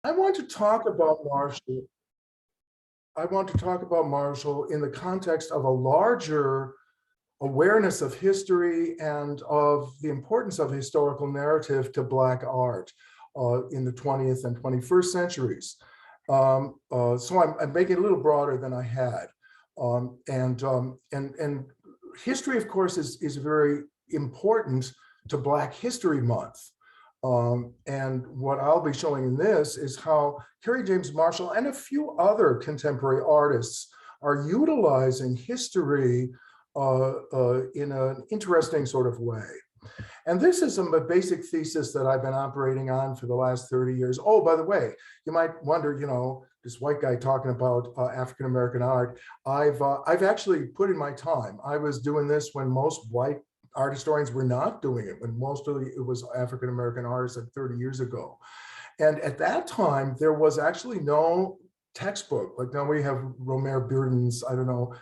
I want to talk about Marshall. I want to talk about Marshall in the context of a larger awareness of history and of the importance of historical narrative to Black art in the 20th and 21st centuries. So I'm making it a little broader than I had. And history, of course, is very important to Black History Month. And what I'll be showing in this is how Kerry James Marshall and a few other contemporary artists are utilizing history in an interesting sort of way. And this is a basic thesis that I've been operating on for the last 30 years. Oh, by the way, you might wonder, this white guy talking about African-American art. I've actually put in my time. I was doing this when most white art historians were not doing it, when mostly it was African-American artists like 30 years ago. And at that time, there was actually no textbook. Like now we have Romare Bearden's, I don't know,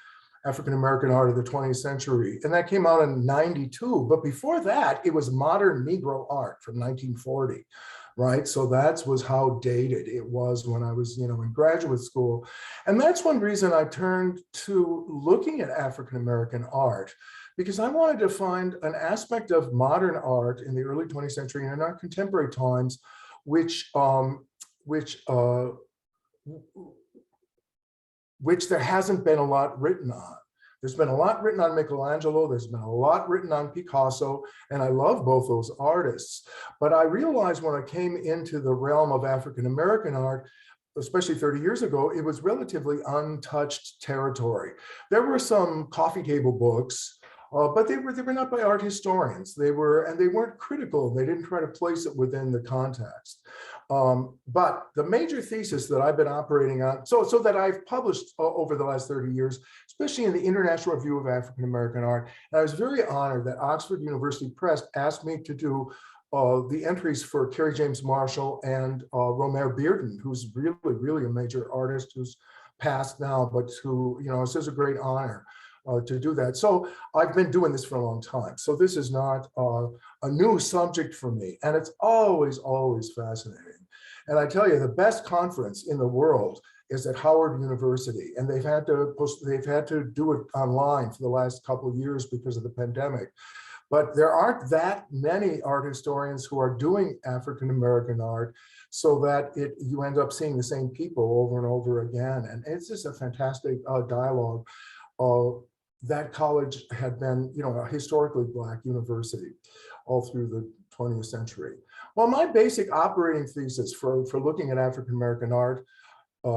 African-American art of the 20th century. And that came out in 92. But before that, it was modern Negro art from 1940, right? So that was how dated it was when I was, in graduate school. And that's one reason I turned to looking at African-American art, because I wanted to find an aspect of modern art in the early 20th century and in our contemporary times, which there hasn't been a lot written on. There's been a lot written on Michelangelo, there's been a lot written on Picasso, and I love both those artists. But I realized when I came into the realm of African-American art, especially 30 years ago, it was relatively untouched territory. There were some coffee table books, but they were not by art historians. They weren't critical. They didn't try to place it within the context. But the major thesis that I've been operating on, so that I've published over the last 30 years, especially in the International Review of African American Art, and I was very honored that Oxford University Press asked me to do the entries for Kerry James Marshall and Romare Bearden, who's really, really a major artist who's passed now, but who, it's just a great honor to do that. So I've been doing this for a long time. So this is not a new subject for me. And it's always, always fascinating. And I tell you, the best conference in the world is at Howard University. And they've had to do it online for the last couple of years because of the pandemic. But there aren't that many art historians who are doing African-American art, so that you end up seeing the same people over and over again. And it's just a fantastic dialogue. That college had been, a historically Black university all through the 20th century. Well, my basic operating thesis for looking at African-American art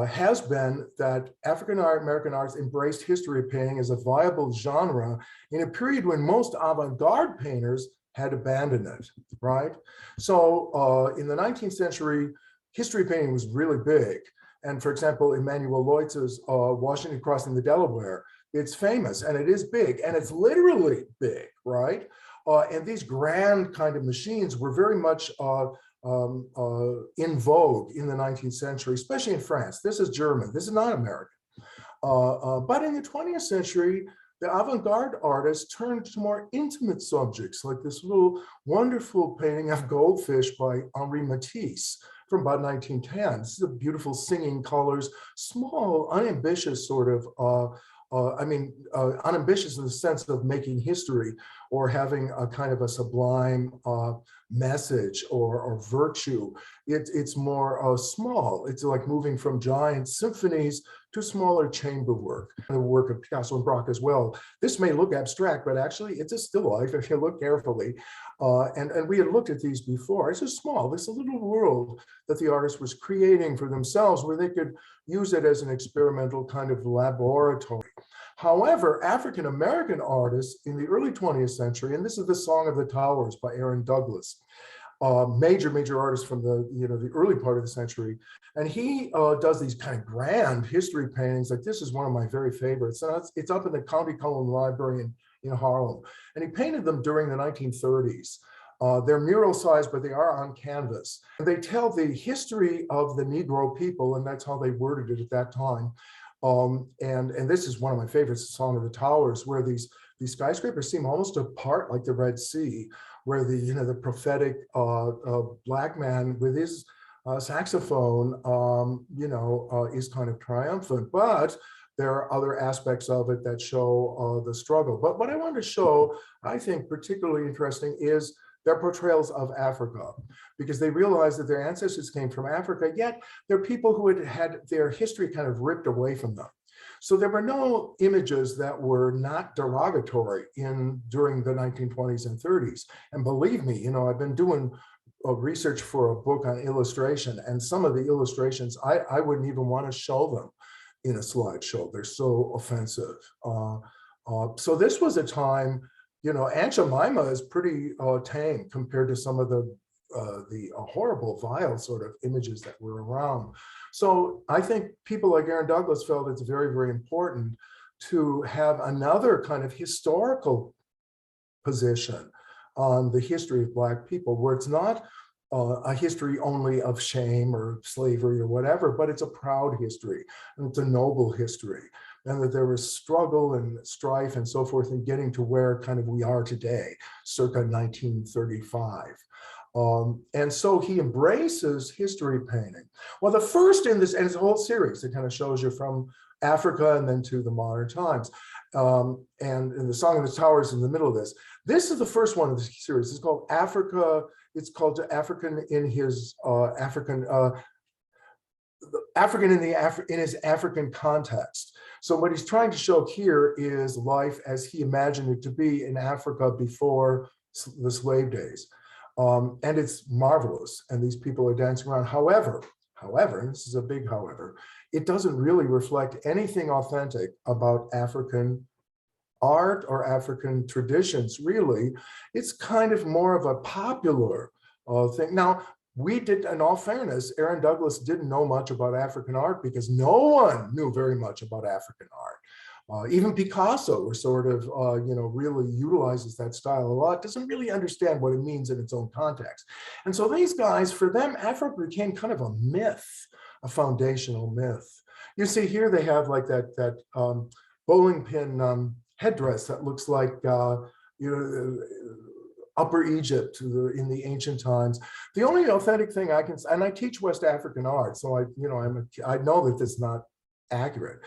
has been that African-American arts embraced history painting as a viable genre in a period when most avant-garde painters had abandoned it, right? So in the 19th century, history painting was really big. And for example, Emanuel Lewitz's Washington Crossing the Delaware, it's famous and it is big and it's literally big, right? And these grand kind of machines were very much in vogue in the 19th century, especially in France. This is German, this is not American. But in the 20th century, the avant-garde artists turned to more intimate subjects, like this little wonderful painting of Goldfish by Henri Matisse from about 1910. This is a beautiful singing colors, small, unambitious sort of unambitious in the sense of making history or having a kind of a sublime message or virtue. It's more small. It's like moving from giant symphonies to smaller chamber work. The work of Picasso and Braque as well. This may look abstract, but actually it's a still life if you look carefully. And we had looked at these before. It's just small. This is a little world that the artist was creating for themselves where they could use it as an experimental kind of laboratory. However, African-American artists in the early 20th century, and this is the Song of the Towers by Aaron Douglas, major artist from the early part of the century. And he does these kind of grand history paintings. Like this is one of my very favorites. And it's up in the County Cullen Library in Harlem. And he painted them during the 1930s. They're mural sized, but they are on canvas. And they tell the history of the Negro people, and that's how they worded it at that time. And this is one of my favorites, Song of the Towers, where these skyscrapers seem almost apart like the Red Sea, where the prophetic Black man with his saxophone, is kind of triumphant, but there are other aspects of it that show the struggle. But what I want to show, I think particularly interesting, is their portrayals of Africa, because they realized that their ancestors came from Africa, yet they're people who had had their history kind of ripped away from them. So there were no images that were not derogatory during the 1920s and 30s. And believe me, I've been doing research for a book on illustration, and some of the illustrations, I wouldn't even want to show them in a slideshow. They're so offensive. So this was a time, Aunt Jemima is pretty tame compared to some of the horrible, vile sort of images that were around. So I think people like Aaron Douglas felt it's very, very important to have another kind of historical position on the history of Black people, where it's not a history only of shame or slavery or whatever, but it's a proud history, and it's a noble history, and that there was struggle and strife and so forth in getting to where kind of we are today, circa 1935. And so he embraces history painting. Well, the first in this, and it's a whole series that kind of shows you from Africa and then to the modern times. And in the Song of the Towers in the middle of this. This is the first one of the series. It's called Africa. It's called African in his African in his African context. So what he's trying to show here is life as he imagined it to be in Africa before the slave days. And it's marvelous. And these people are dancing around. However, and this is a big however, it doesn't really reflect anything authentic about African art or African traditions, really. It's kind of more of a popular thing. Now, we did, in all fairness, Aaron Douglas didn't know much about African art because no one knew very much about African art. Even Picasso, who sort of, really utilizes that style a lot, doesn't really understand what it means in its own context. And so these guys, for them, Africa became kind of a myth, a foundational myth. You see here they have like that bowling pin headdress that looks like, Upper Egypt in the ancient times. The only authentic thing I can, and I teach West African art, so I know that this is not accurate.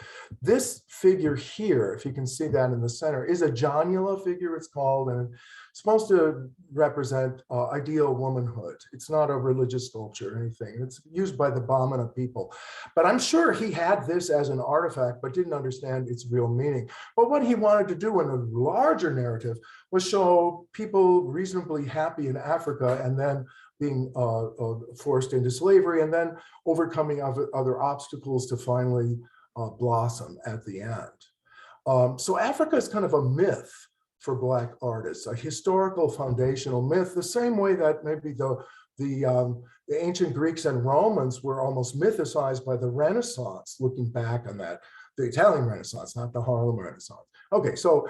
This figure here, if you can see that in the center, is a Jonula figure, it's called, and it's supposed to represent ideal womanhood. It's not a religious sculpture or anything. It's used by the Bamana people. But I'm sure he had this as an artifact, but didn't understand its real meaning. But what he wanted to do in a larger narrative was show people reasonably happy in Africa and then being forced into slavery and then overcoming other obstacles to finally blossom at the end. So Africa is kind of a myth for Black artists, a historical foundational myth, the same way that maybe the ancient Greeks and Romans were almost mythicized by the Renaissance, looking back on that, the Italian Renaissance, not the Harlem Renaissance. Okay, so,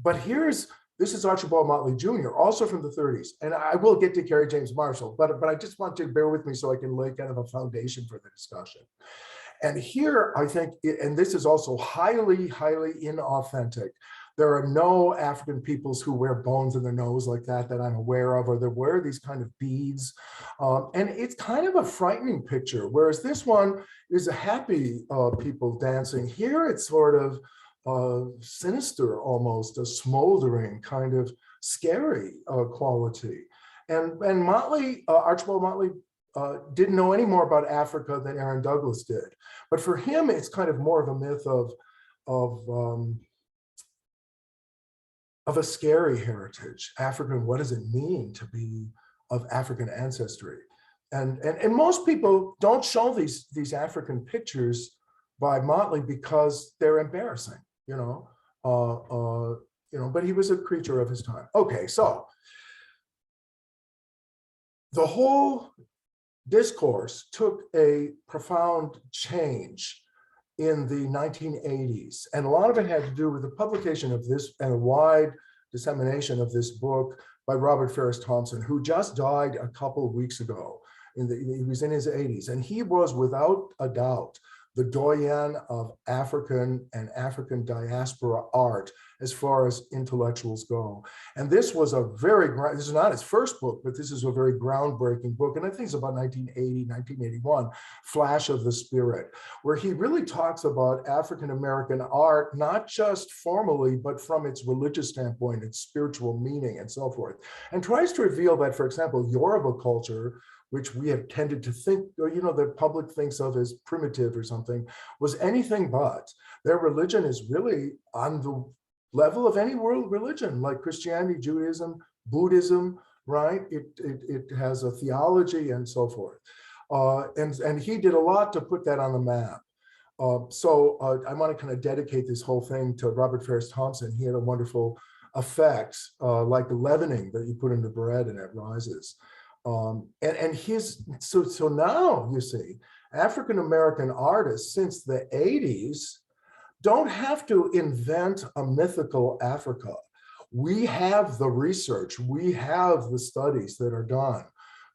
but this is Archibald Motley Jr., also from the 30s. And I will get to Kerry James Marshall, but I just want to bear with me so I can lay kind of a foundation for the discussion. And here, I think, and this is also highly, highly inauthentic. There are no African peoples who wear bones in their nose like that I'm aware of, or they wear these kind of beads. And it's kind of a frightening picture, whereas this one is a happy people dancing. Here, it's sort of sinister, almost a smoldering kind of scary quality. And Motley, Archibald Motley, didn't know any more about Africa than Aaron Douglas did. But for him, it's kind of more of a myth of a scary heritage. African, what does it mean to be of African ancestry? And most people don't show these African pictures by Motley because they're embarrassing, but he was a creature of his time. Okay, so the whole discourse took a profound change in the 1980s. And a lot of it had to do with the publication of this and a wide dissemination of this book by Robert Ferris Thompson, who just died a couple of weeks ago. He was in his 80s. And he was, without a doubt, the doyen of African and African diaspora art as far as intellectuals go. And this was a very, this is not his first book, but this is a very groundbreaking book. And I think it's about 1980, 1981, Flash of the Spirit, where he really talks about African-American art, not just formally, but from its religious standpoint, its spiritual meaning and so forth. And tries to reveal that, for example, Yoruba culture, which we have tended to think, you know, the public thinks of as primitive or something, was anything but. Their religion is really on the level of any world religion, like Christianity, Judaism, Buddhism, right? It has a theology and so forth. And he did a lot to put that on the map. So I want to kind of dedicate this whole thing to Robert Farris Thompson. He had a wonderful effect, like the leavening that you put into bread and it rises. And so now you see, African-American artists since the 80s don't have to invent a mythical Africa. We have the research, we have the studies that are done,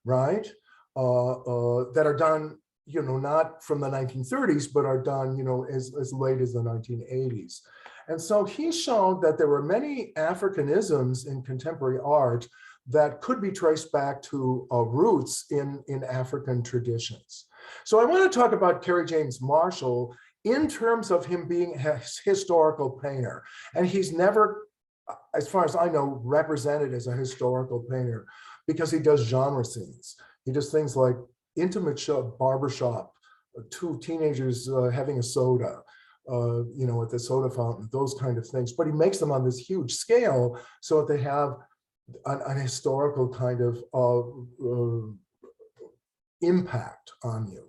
right? That are done, you know, not from the 1930s, but are done, you know, as late as the 1980s. And so he showed that there were many Africanisms in contemporary art that could be traced back to roots in African traditions. So I want to talk about Kerry James Marshall in terms of him being a historical painter. And he's never, as far as I know, represented as a historical painter because he does genre scenes. He does things like intimate barbershop, two teenagers having a soda, you know, at the soda fountain, those kind of things. But he makes them on this huge scale so that they have an historical kind of impact on you.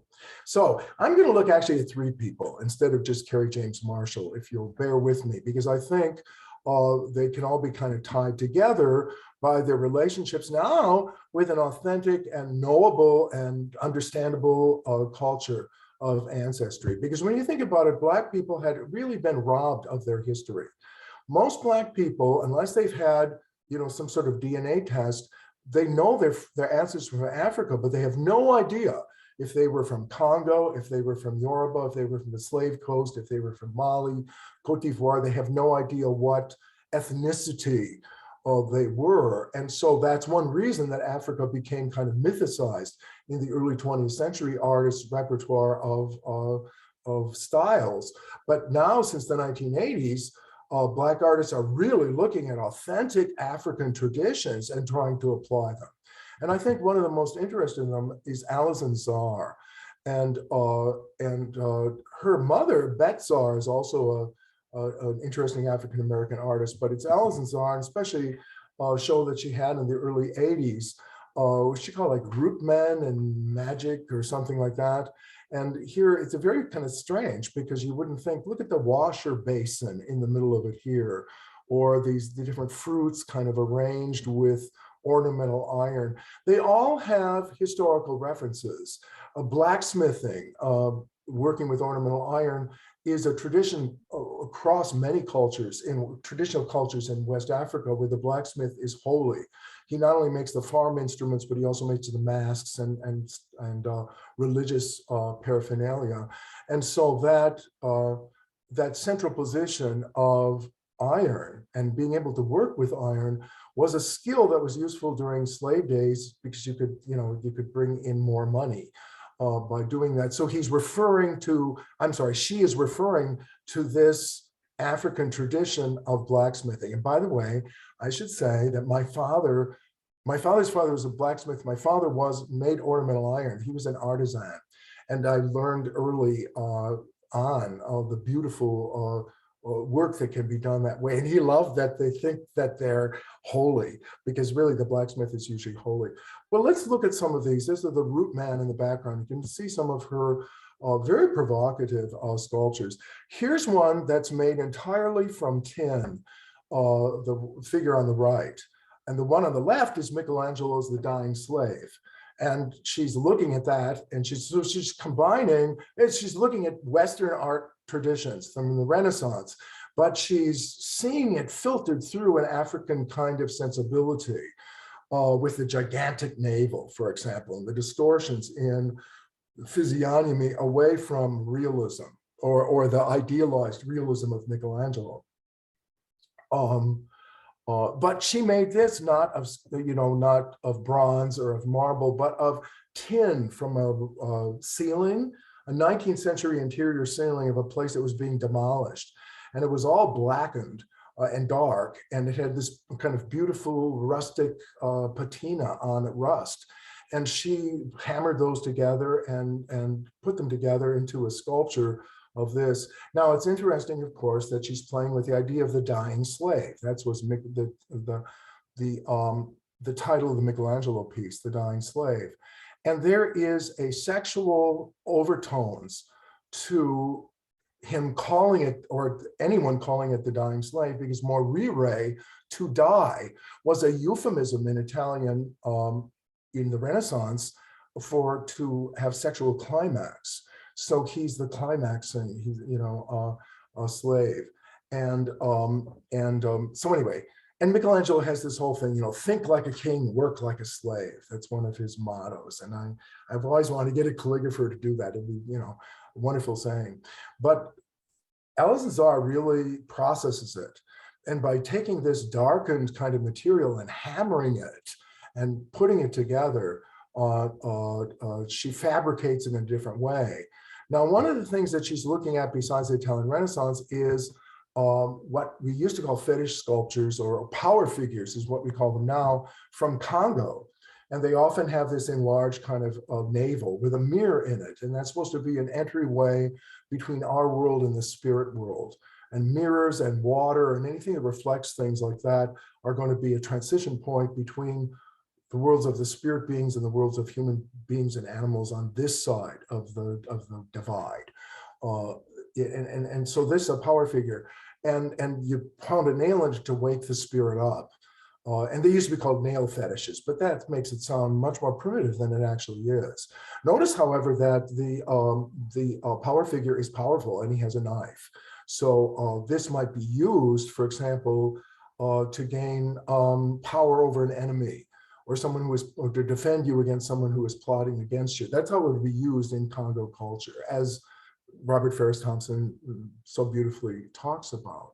So I'm going to look actually at three people instead of just Kerry James Marshall, if you'll bear with me, because I think they can all be kind of tied together by their relationships now with an authentic and knowable and understandable culture of ancestry. Because when you think about it, Black people had really been robbed of their history. Most Black people, unless they've had, you know, some sort of DNA test, they know their ancestors from Africa, but they have no idea if they were from Congo, if they were from Yoruba, if they were from the Slave Coast, if they were from Mali, Cote d'Ivoire. They have no idea what ethnicity they were. And so that's one reason that Africa became kind of mythicized in the early 20th century artists' repertoire of styles. But now, since the 1980s, Black artists are really looking at authentic African traditions and trying to apply them. And I think one of the most interesting in them is Alison Czar. And her mother, Bet Czar, is also an interesting African-American artist, but it's Alison Czar, and especially a show that she had in the early 80s, which she called like Root Men and Magic or something like that. And here it's a very kind of strange because you wouldn't think, look at the washer basin in the middle of it here, or the different fruits kind of arranged with ornamental iron. They all have historical references. Blacksmithing, working with ornamental iron, is a tradition across many cultures, in traditional cultures in West Africa, where the blacksmith is holy. He not only makes the farm instruments, but he also makes the masks and religious paraphernalia. And so that central position of iron and being able to work with iron was a skill that was useful during slave days because you could bring in more money by doing that. So he's referring to, she is referring to this African tradition of blacksmithing. And by the way, I should say that my father's father was a blacksmith. My father made ornamental iron. He was an artisan. And I learned early on the beautiful work that can be done that way. And he loved that they think that they're holy, because really the blacksmith is usually holy. Well, let's look at some of these. This is the Root Man in the background. You can see some of her very provocative sculptures. Here's one that's made entirely from tin, the figure on the right. And the one on the left is Michelangelo's The Dying Slave. And she's looking at that, and she's combining, she's looking at Western art traditions from the Renaissance, but she's seeing it filtered through an African kind of sensibility with the gigantic navel, for example, and the distortions in physiognomy away from realism or the idealized realism of Michelangelo. But she made this not of, not of bronze or of marble, but of tin from a ceiling, a 19th century interior ceiling of a place that was being demolished. And it was all blackened and dark, and it had this kind of beautiful rustic patina on it, rust. And she hammered those together and put them together into a sculpture of this. Now, it's interesting, of course, that she's playing with the idea of the dying slave. That's what's the title of the Michelangelo piece, The Dying Slave. And there is a sexual overtones to him calling it, or anyone calling it, the dying slave, because morire, to die, was a euphemism in Italian in the Renaissance for to have sexual climax. So he's the climaxing, he's, a slave. And so anyway, and Michelangelo has this whole thing, think like a king, work like a slave. That's one of his mottos. And I've always wanted to get a calligrapher to do that. It'd be, a wonderful saying. But Alison Czar really processes it. And by taking this darkened kind of material and hammering it and putting it together, she fabricates it in a different way. Now, one of the things that she's looking at besides the Italian Renaissance is what we used to call fetish sculptures, or power figures is what we call them now, from Congo. And they often have this enlarged kind of navel with a mirror in it. And that's supposed to be an entryway between our world and the spirit world. And mirrors and water and anything that reflects things like that are going to be a transition point between the worlds of the spirit beings and the worlds of human beings and animals on this side of the divide. And so this is a power figure. And you pound a nail in it to wake the spirit up. And they used to be called nail fetishes, but that makes it sound much more primitive than it actually is. Notice, however, that the power figure is powerful and he has a knife. So this might be used, for example, to gain power over an enemy, or someone who is, or to defend you against someone who is plotting against you. That's how it would be used in Congo culture, as Robert Ferris Thompson so beautifully talks about.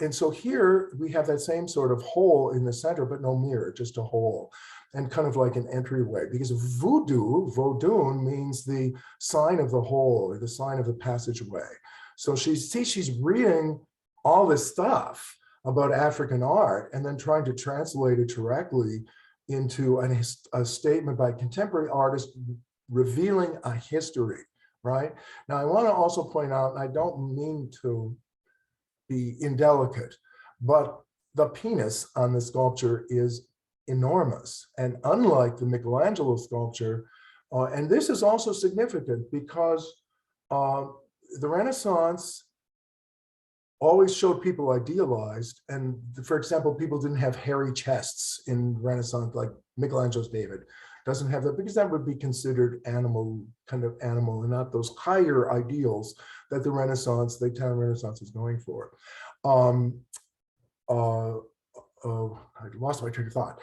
And so here we have that same sort of hole in the center, but no mirror, just a hole, and kind of like an entryway, because Vodun means the sign of the hole, or the sign of the passageway. So she's reading all this stuff about African art and then trying to translate it directly into a statement by a contemporary artist revealing a history, right? Now, I want to also point out, and I don't mean to be indelicate, but the penis on the sculpture is enormous. And unlike the Michelangelo sculpture, and this is also significant because the Renaissance always showed people idealized. And for example, people didn't have hairy chests in Renaissance, like Michelangelo's David doesn't have that, because that would be considered animal, kind of animal, and not those higher ideals that the Renaissance, the Italian Renaissance is going for. I lost my train of thought.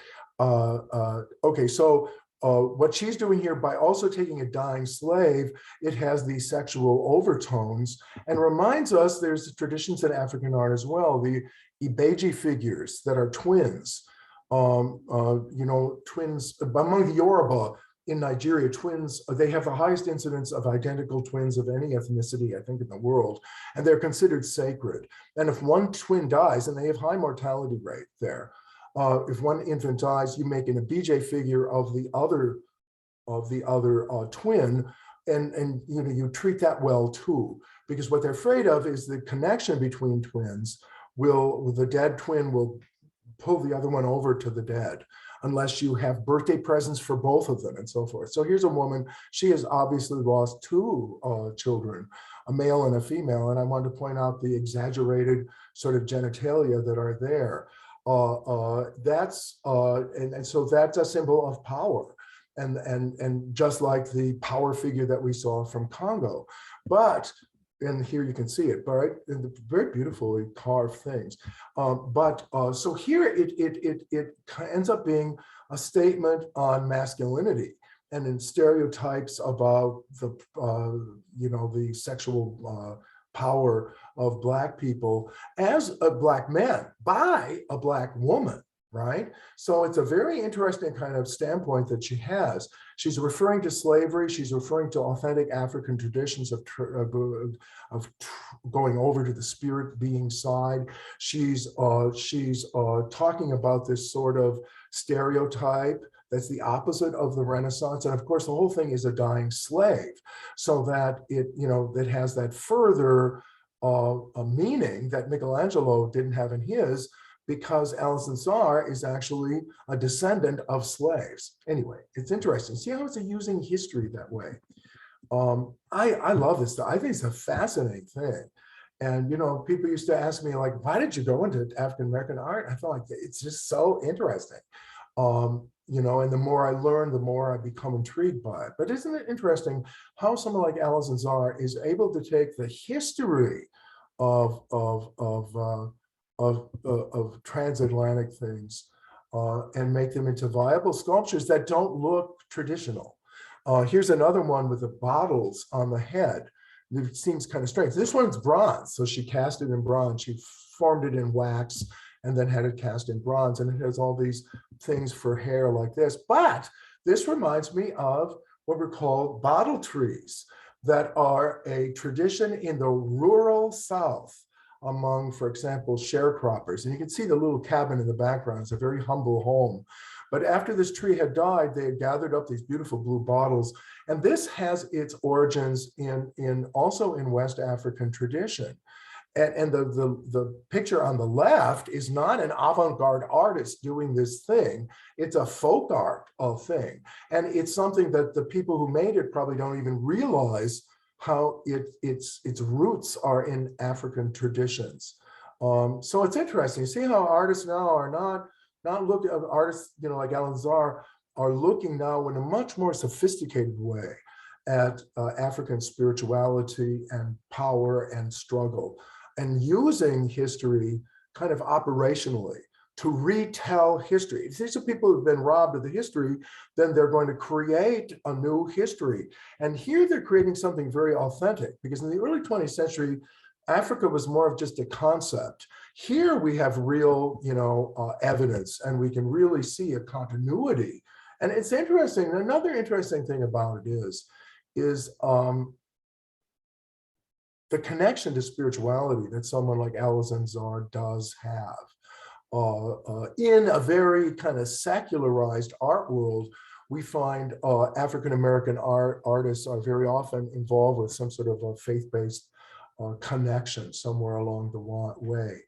Okay, so what she's doing here, by also taking a dying slave, it has these sexual overtones and reminds us there's traditions in African art as well, the Ibeji figures that are twins. Twins among the Yoruba in Nigeria, twins, they have the highest incidence of identical twins of any ethnicity, I think, in the world, and they're considered sacred. And if one twin dies, and they have high mortality rate there, if one infant dies, you make an Ibeji figure of the other twin, and you treat that well too, because what they're afraid of is the connection between twins the dead twin will pull the other one over to the dead, unless you have birthday presents for both of them and so forth. So here's a woman, she has obviously lost two children, a male and a female, and I wanted to point out the exaggerated sort of genitalia that are there. So that's a symbol of power, and just like the power figure that we saw from Congo. But and here you can see it, right? And very beautifully carved things. So here it ends up being a statement on masculinity, and in stereotypes about the, the sexual power of Black people as a Black man by a Black woman, right? So it's a very interesting kind of standpoint that she has. She's referring to slavery. She's referring to authentic African traditions of going over to the spirit being side. She's talking about this sort of stereotype that's the opposite of the Renaissance. And of course, the whole thing is a dying slave, so that it has that further a meaning that Michelangelo didn't have in his, because Alison Czar is actually a descendant of slaves. Anyway, it's interesting. See how it's using history that way. I love this stuff. I think it's a fascinating thing. And, people used to ask me, like, why did you go into African-American art? I felt like it's just so interesting. And the more I learn, the more I become intrigued by it. But isn't it interesting how someone like Alison Czar is able to take the history of transatlantic things and make them into viable sculptures that don't look traditional. Here's another one with the bottles on the head. It seems kind of strange. This one's bronze, so she cast it in bronze. She formed it in wax and then had it cast in bronze, and it has all these things for hair like this. But this reminds me of what were called bottle trees, that are a tradition in the rural South among, for example, sharecroppers. And you can see the little cabin in the background. It's a very humble home. But after this tree had died, they had gathered up these beautiful blue bottles. And this has its origins also in West African tradition. And the picture on the left is not an avant-garde artist doing this thing. It's a folk art thing. And it's something that the people who made it probably don't even realize how its roots are in African traditions. So it's interesting. See how artists now are not looking at artists, like Alison Czar are looking now in a much more sophisticated way at African spirituality and power and struggle, and using history kind of operationally to retell history. If these are people who've been robbed of the history, then they're going to create a new history. And here they're creating something very authentic, because in the early 20th century, Africa was more of just a concept. Here we have real, evidence, and we can really see a continuity. And it's interesting. Another interesting thing about it is the connection to spirituality that someone like Alison Czar does have. In a very kind of secularized art world, we find African-American artists are very often involved with some sort of a faith-based connection somewhere along the way.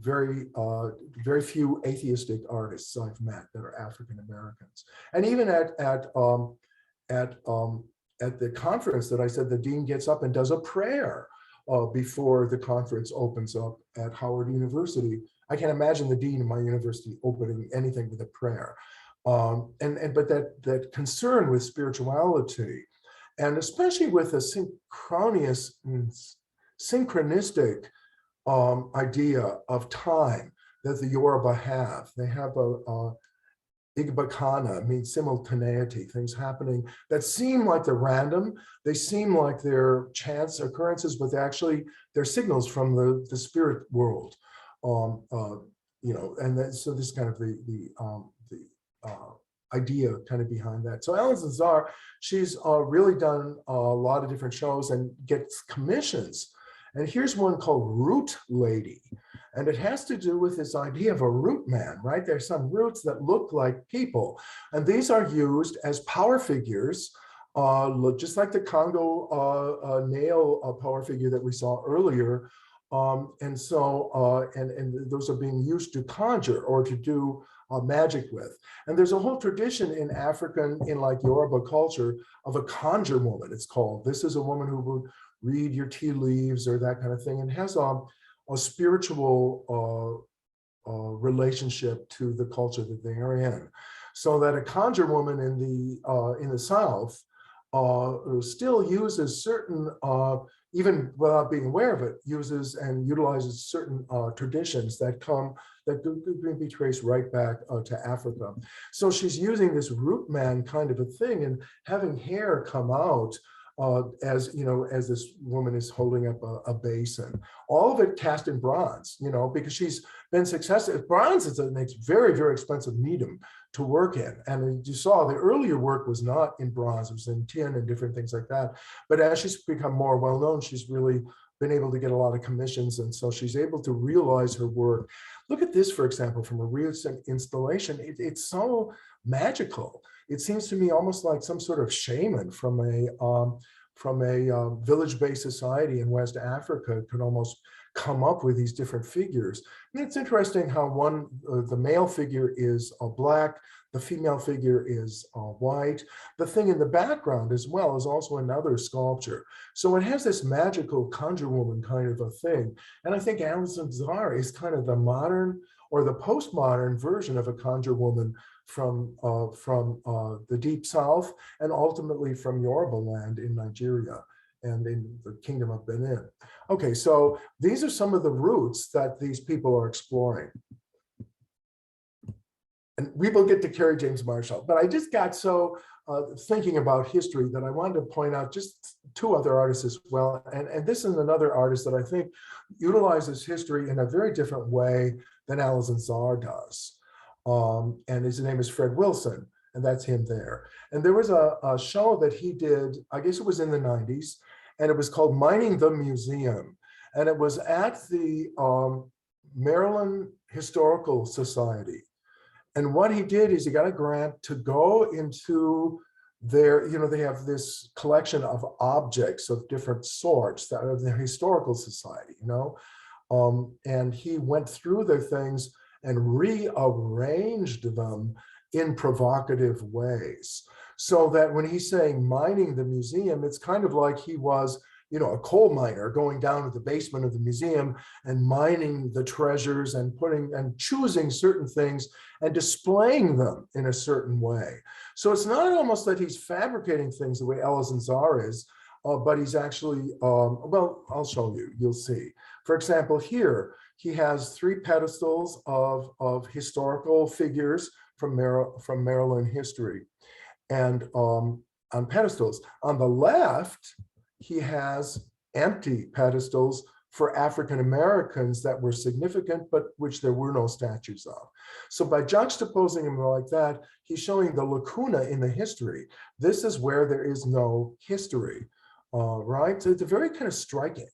Very few atheistic artists I've met that are African-Americans. And even at the conference that I said, the dean gets up and does a prayer before the conference opens up at Howard University. I can't imagine the dean of my university opening anything with a prayer. But that concern with spirituality, and especially with a synchronistic idea of time that the Yoruba have. They have Igbakana, means simultaneity, things happening that seem like they're random. They seem like they're chance occurrences, but they're signals from the spirit world. So this is kind of the idea kind of behind that. So Alison Czar, she's really done a lot of different shows and gets commissions. And here's one called Root Lady. And it has to do with this idea of a root man, right? There's some roots that look like people. And these are used as power figures, just like the Congo nail power figure that we saw earlier. And those are being used to conjure or to do magic with. And there's a whole tradition in African, in like Yoruba culture, of a conjure woman, it's called. This is a woman who would read your tea leaves or that kind of thing, and has a spiritual relationship to the culture that they are in. So that a conjure woman in the South still uses certain, even without being aware of it, uses and utilizes certain traditions that come that could be traced right back to Africa. So she's using this root man kind of a thing and having hair come out as you know, as this woman is holding up a basin. All of it cast in bronze, you know, because she's been successful. Bronze is a very, very expensive medium to work in. And you saw the earlier work was not in bronze, it was in tin and different things like that. But as she's become more well-known, she's really been able to get a lot of commissions. And so she's able to realize her work. Look at this, for example, from a recent installation. It's so magical. It seems to me almost like some sort of shaman from a village-based society in West Africa could almost come up with these different figures. And it's interesting how the male figure is black, the female figure is white. The thing in the background as well is also another sculpture. So it has this magical conjure woman kind of a thing. And I think Alison Czar is kind of the modern or the postmodern version of a conjure woman from the Deep South and ultimately from Yoruba land in Nigeria and in the Kingdom of Benin. Okay, so these are some of the roots that these people are exploring. And we will get to Kerry James Marshall, but I just got so thinking about history that I wanted to point out just two other artists as well. And this is another artist that I think utilizes history in a very different way than Alison Czar does. And his name is Fred Wilson, and that's him there. And there was a show that he did, I guess it was in the 90s, and it was called Mining the Museum. And it was at the Maryland Historical Society. And what he did is he got a grant to go into their, you know, they have this collection of objects of different sorts that are the Historical Society, you know. And he went through their things and rearranged them in provocative ways. So that when he's saying mining the museum, it's kind of like he was, you know, a coal miner going down to the basement of the museum and mining the treasures and choosing certain things and displaying them in a certain way. So it's not almost that he's fabricating things the way Alison Czar is, but he's actually, well, I'll show you, you'll see. For example, here, he has 3 pedestals of historical figures from Maryland history. And on pedestals. On the left, he has empty pedestals for African Americans that were significant, but which there were no statues of. So by juxtaposing them like that, he's showing the lacuna in the history. This is where there is no history, right? So it's a very kind of striking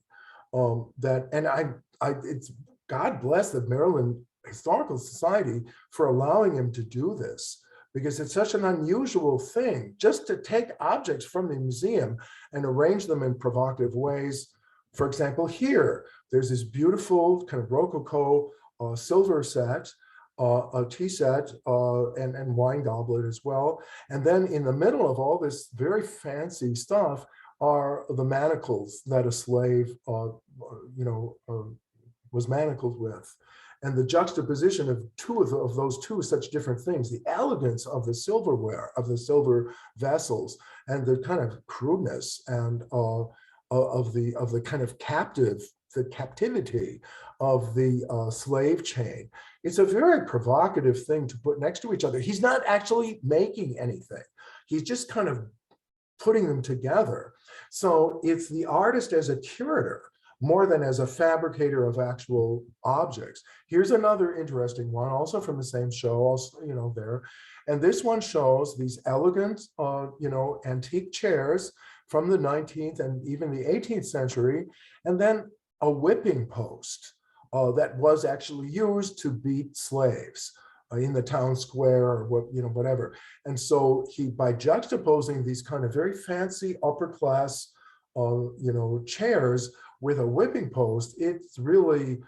it's God bless the Maryland Historical Society for allowing him to do this, because it's such an unusual thing just to take objects from the museum and arrange them in provocative ways. For example, here, there's this beautiful kind of Rococo silver set, a tea set, and wine goblet as well. And then in the middle of all this very fancy stuff are the manacles that a slave, was manacled with. And the juxtaposition of those two such different things, the elegance of the silverware, of the silver vessels, and the kind of crudeness and of the kind of captivity of the slave chain. It's a very provocative thing to put next to each other. He's not actually making anything. He's just kind of putting them together. So it's the artist as a curator more than as a fabricator of actual objects. Here's another interesting one, also from the same show, also, you know, there. And this one shows these elegant, antique chairs from the 19th and even the 18th century, and then a whipping post that was actually used to beat slaves in the town square or whatever. And so by juxtaposing these kind of very fancy upper class, chairs with a whipping post, it's really,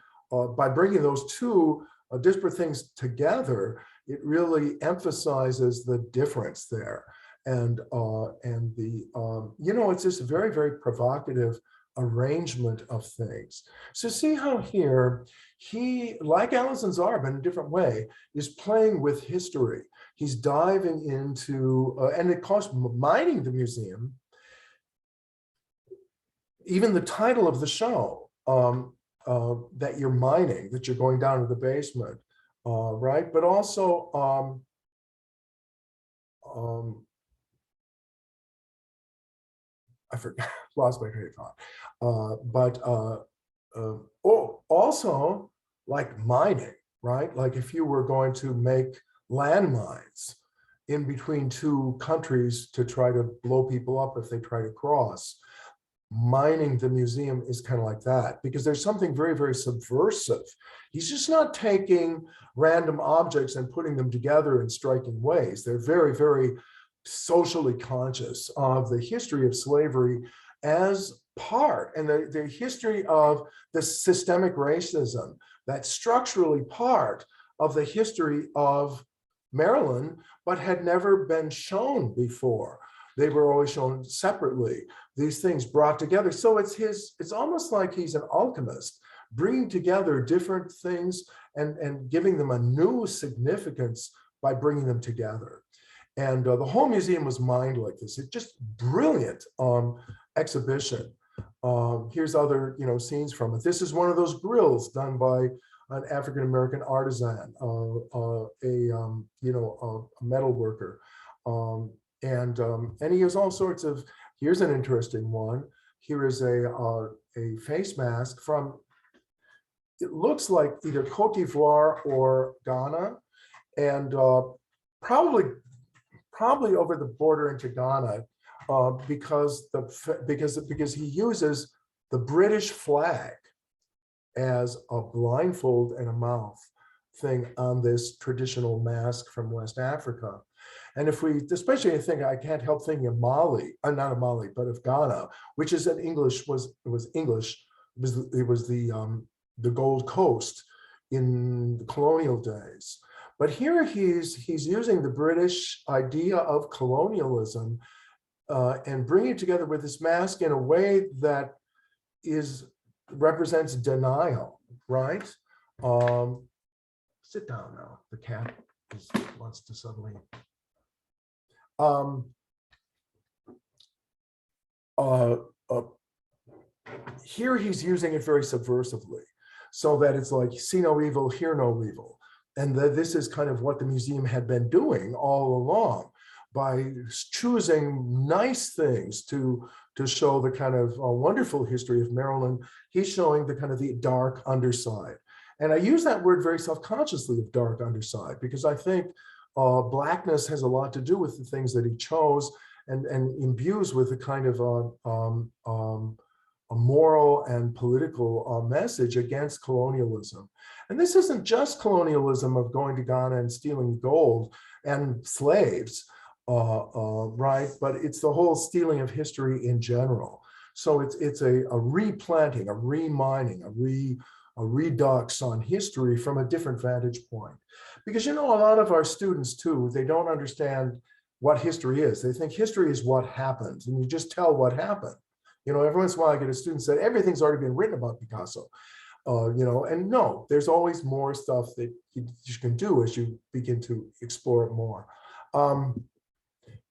by bringing those two disparate things together, it really emphasizes the difference there. And it's just a very, very provocative arrangement of things. So see how here, he, like Alison Czar, but in a different way, is playing with history. He's diving into, and it costs mining the museum. Even the title of the show, that you're mining, that you're going down to the basement, right? But also, I forgot, lost my train of thought. Also, like mining, right? Like if you were going to make landmines in between two countries to try to blow people up if they try to cross, mining the museum is kind of like that, because there's something very, very subversive. He's just not taking random objects and putting them together in striking ways. They're very, very socially conscious of the history of slavery as part, and the history of the systemic racism that's structurally part of the history of Maryland, but had never been shown before. They were always shown separately, these things brought together. So it's almost like he's an alchemist, bringing together different things and giving them a new significance by bringing them together. And the whole museum was mined like this. It's just brilliant exhibition. Here's other scenes from it. This is one of those grills done by an African-American artisan, a metal worker. And he has all sorts of, here's an interesting one. Here is a face mask from, it looks like either Cote d'Ivoire or Ghana, and probably over the border into Ghana, because he uses the British flag as a blindfold and a mouth thing on this traditional mask from West Africa. And if we, especially I can't help thinking of Mali, not of Mali, but of Ghana, which is English, it was the Gold Coast in the colonial days. But here he's using the British idea of colonialism and bringing it together with this mask in a way that represents denial, right? Sit down now. The cat wants to suddenly. Here he's using it very subversively, so that it's like, see no evil, hear no evil. And that this is kind of what the museum had been doing all along, by choosing nice things to show the kind of wonderful history of Maryland. He's showing the kind of the dark underside. And I use that word very self-consciously, of dark underside, because I think Blackness has a lot to do with the things that he chose and imbues with a kind of a moral and political message against colonialism. And this isn't just colonialism of going to Ghana and stealing gold and slaves, right? But it's the whole stealing of history in general. So it's a replanting, a remining, a redux on history from a different vantage point. Because a lot of our students too, they don't understand what history is. They think history is what happened, and you just tell what happened. Every once in a while I get a student say, everything's already been written about Picasso. And no, there's always more stuff that you can do as you begin to explore it more.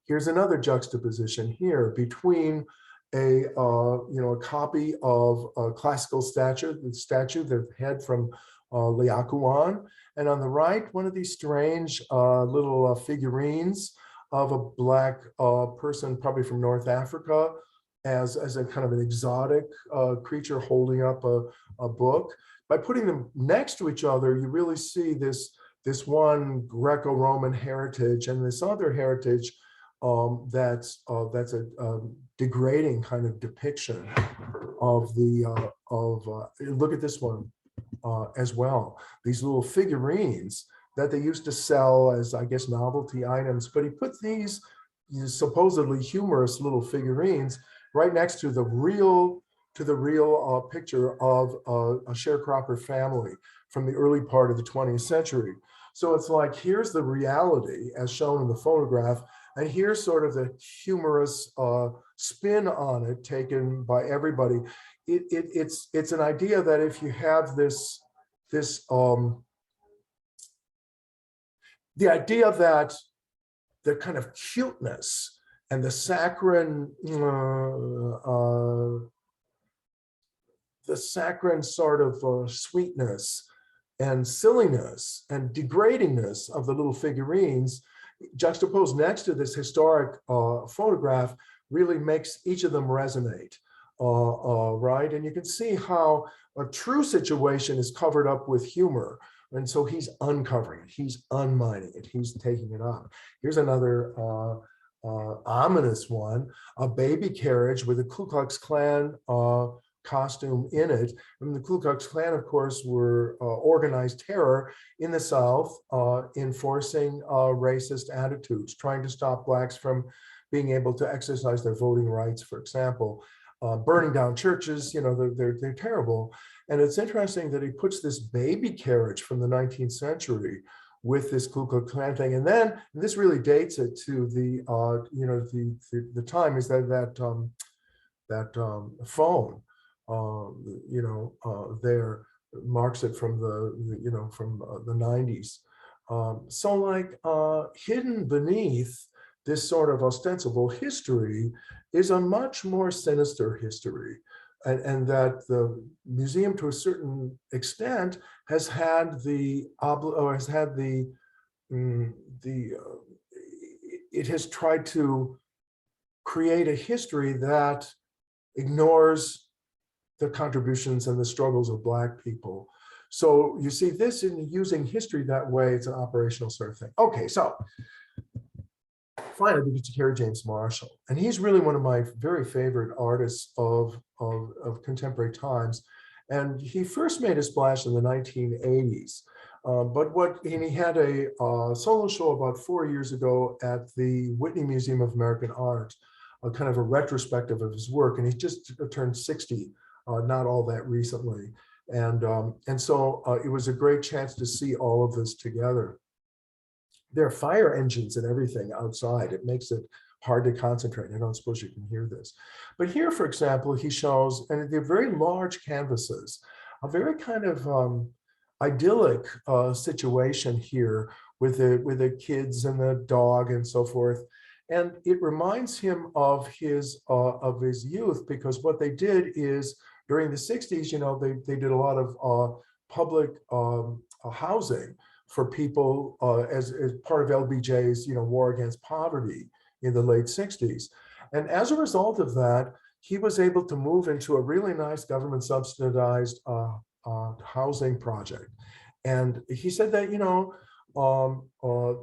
Here's another juxtaposition here between a copy of a classical statue, the head from Laocoon, and on the right, one of these strange little figurines of a Black person, probably from North Africa, as a kind of an exotic creature holding up a book. By putting them next to each other, you really see this one Greco-Roman heritage and this other heritage that's a degrading kind of depiction of look at this one as well. These little figurines that they used to sell as, I guess, novelty items, but he put these supposedly humorous little figurines right next to the real picture of a sharecropper family from the early part of the 20th century. So it's like, here's the reality as shown in the photograph, and here's sort of the humorous spin on it taken by everybody. It's an idea that if you have the idea that the kind of cuteness and the saccharine sort of sweetness and silliness and degradingness of the little figurines juxtaposed next to this historic photograph really makes each of them resonate, right? And you can see how a true situation is covered up with humor. And so he's uncovering it, he's unmining it, he's taking it up. Here's another ominous one, a baby carriage with a Ku Klux Klan costume in it. And the Ku Klux Klan, of course, were organized terror in the South, enforcing racist attitudes, trying to stop Blacks from being able to exercise their voting rights, for example, burning down churches. You know, they're terrible. And it's interesting that he puts this baby carriage from the 19th century with this Ku Klux Klan thing, and then and this really dates it to the you know, the time is that phone, you know, there marks it from the you know, from the 90s. So like hidden beneath this sort of ostensible history is a much more sinister history. And that the museum, to a certain extent, has had it has tried to create a history that ignores the contributions and the struggles of Black people. So you see this in using history that way, it's an operational sort of thing. Okay, so finally we get to Kerry James Marshall, and he's really one of my very favorite artists of contemporary times. And he first made a splash in the 1980s, and he had a solo show about 4 years ago at the Whitney Museum of American Art, a kind of a retrospective of his work, and he just turned 60 not all that recently, and so it was a great chance to see all of this together. There are fire engines and everything outside. It makes it hard to concentrate. I don't suppose you can hear this. But here, for example, he shows, and they're very large canvases, a very kind of idyllic situation here with the kids and the dog and so forth. And it reminds him of his youth, because what they did is during the 60s, you know, they did a lot of public housing for people as part of LBJ's, you know, war against poverty in the late 60s. And as a result of that, he was able to move into a really nice government subsidized housing project. And he said that, you know,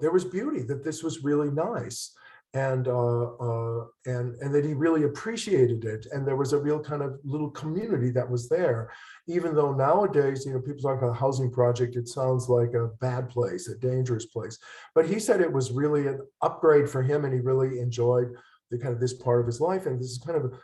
there was beauty, that this was really nice. And that he really appreciated it. And there was a real kind of little community that was there, even though nowadays, you know, people talk about a housing project, it sounds like a bad place, a dangerous place. But he said it was really an upgrade for him, and he really enjoyed the kind of this part of his life. And this is kind of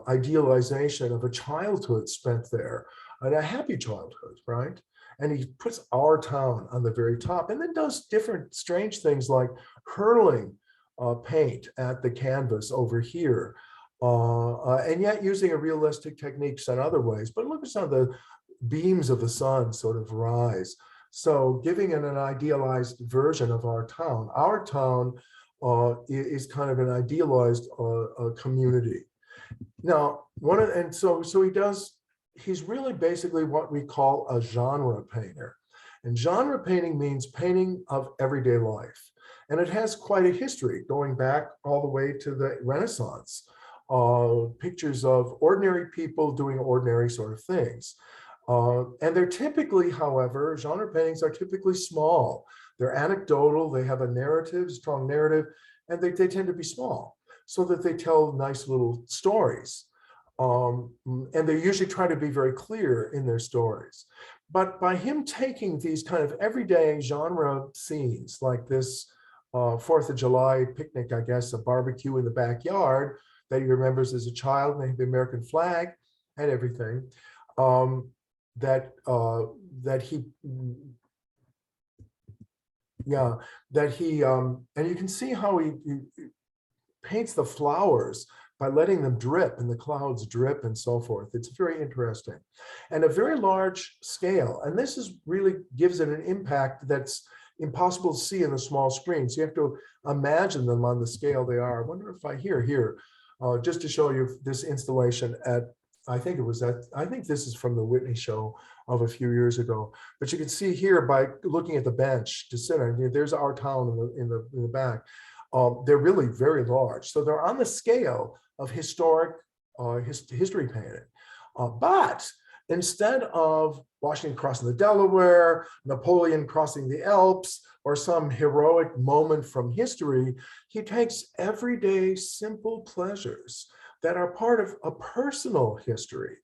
idealization of a childhood spent there, and a happy childhood, right? And he puts our town on the very top, and then does different strange things like hurling paint at the canvas over here, and yet using a realistic techniques in other ways. But look at some of the beams of the sun sort of rise. So giving it an idealized version of our town. Our town is kind of an idealized community. Now, he's really basically what we call a genre painter. And genre painting means painting of everyday life. And it has quite a history going back all the way to the Renaissance. Pictures of ordinary people doing ordinary sort of things. And they're typically, however, genre paintings are typically small. They're anecdotal, they have a narrative, strong narrative, and they tend to be small so that they tell nice little stories. And they usually try to be very clear in their stories. But by him taking these kind of everyday genre scenes like this 4th of July picnic, I guess, a barbecue in the backyard that he remembers as a child, and they have the American flag and everything, and you can see how he paints the flowers by letting them drip and the clouds drip and so forth. It's very interesting, and a very large scale. And this is really gives it an impact that's impossible to see in a small screen. So you have to imagine them on the scale they are. I wonder if I here, just to show you this installation at I think it was that, I think this is from the Whitney show of a few years ago. But you can see here by looking at the bench to sit on, there's our town in the back. They're really very large. So they're on the scale of historic history painting. But instead of Washington crossing the Delaware, Napoleon crossing the Alps, or some heroic moment from history, he takes everyday simple pleasures that are part of a personal history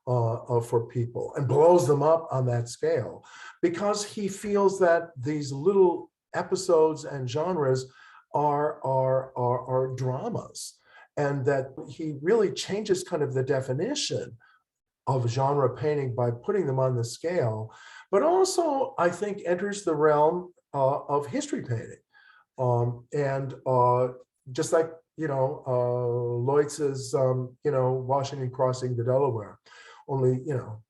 for people and blows them up on that scale, because he feels that these little episodes and genres are dramas, and that he really changes kind of the definition of genre painting by putting them on the scale, but also I think enters the realm of history painting. And just like, Loitz's, Washington crossing the Delaware, only,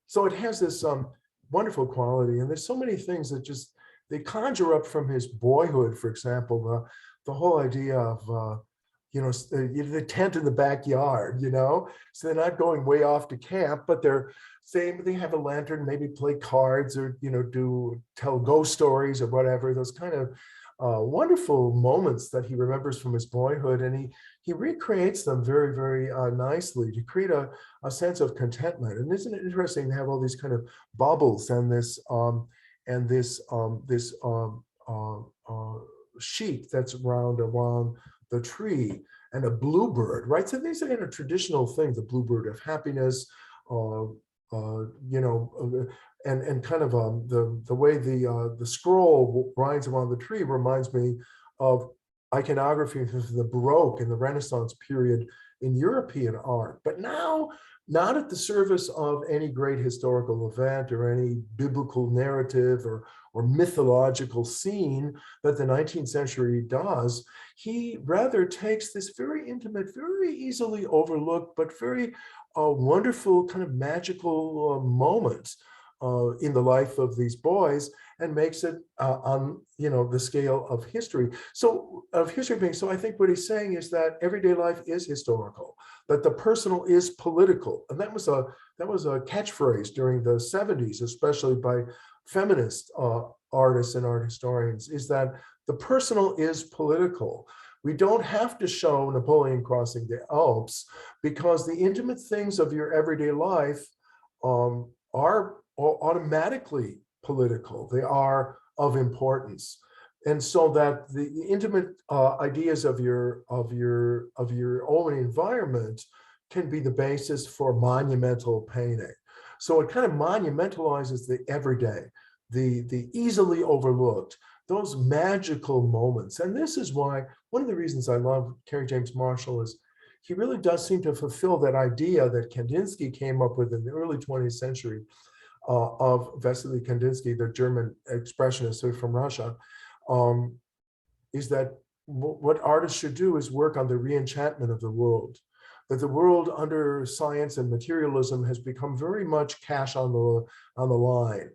so it has this wonderful quality. And there's so many things that just, they conjure up from his boyhood, for example, the whole idea of, the tent in the backyard, so they're not going way off to camp, but they have a lantern, maybe play cards or, tell ghost stories or whatever, those kind of wonderful moments that he remembers from his boyhood. And he recreates them very, very nicely to create a sense of contentment. And isn't it interesting to have all these kind of bubbles and this sheet that's around the tree, and a bluebird, right? So these are kind of traditional things, the bluebird of happiness, and kind of the way the scroll rides around the tree reminds me of iconography from the Baroque and the Renaissance period in European art, but now not at the service of any great historical event or any biblical narrative or mythological scene that the 19th century does. He rather takes this very intimate, very easily overlooked, but very wonderful kind of magical moment in the life of these boys, and makes it on the scale of history. So So I think what he's saying is that everyday life is historical, that the personal is political, and that was a catchphrase during the 70s, especially by feminist artists and art historians, is that the personal is political. We don't have to show Napoleon crossing the Alps, because the intimate things of your everyday life are automatically political. They are of importance. And so that the intimate ideas of your own environment can be the basis for monumental painting. So it kind of monumentalizes the everyday, the easily overlooked, those magical moments. And this is why, one of the reasons I love Kerry James Marshall is he really does seem to fulfill that idea that Kandinsky came up with in the early 20th century of Vasily Kandinsky, the German expressionist from Russia, is that what artists should do is work on the re-enchantment of the world. That the world under science and materialism has become very much cash on the line,